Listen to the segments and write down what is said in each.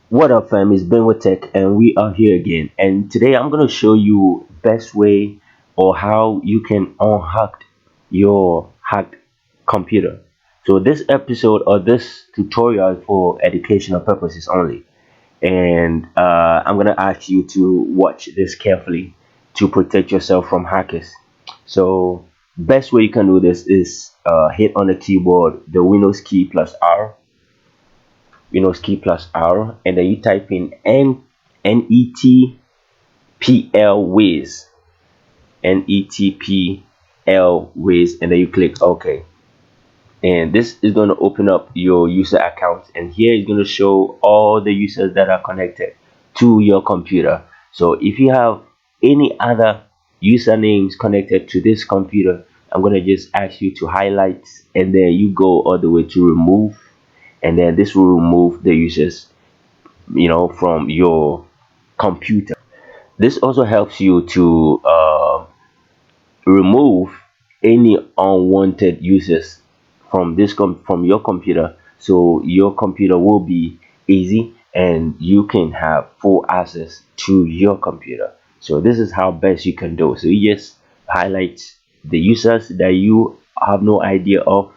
What up fam, it's BENGO-TECH and we are here again, and today I'm going to show you best way or how you can unhack your hacked computer. So this episode or this tutorial is for educational purposes only, and I'm going to ask you to watch this carefully to protect yourself from hackers. So best way you can do this is hit on the keyboard the Windows key plus R, and then you type in NETPL Wiz, NETPL Wiz, and then you click OK. And this is going to open up your user account, and here is going to show all the users that are connected to your computer. So if you have any other usernames connected to this computer, I'm going to just ask you to highlight, and then you go all the way to remove, and then this will remove the users from your computer. This also helps you to remove any unwanted users from from your computer, so your computer will be easy and you can have full access to your computer. So this is how best you can do. So you just highlight the users that you have no idea of,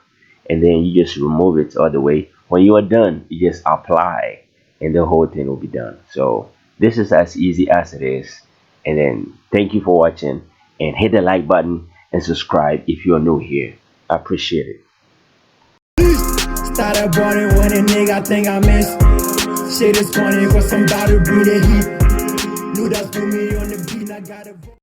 and then you just remove it all the way. When you are done, you just apply and the whole thing will be done. So this is as easy as it is. And then thank you for watching, and hit the like button and subscribe if you're new here. I appreciate it. Started balling when a nigga think I miss. Shit is funny cause I'm about to bring the heat. Knew that's for me on the beat, I got it.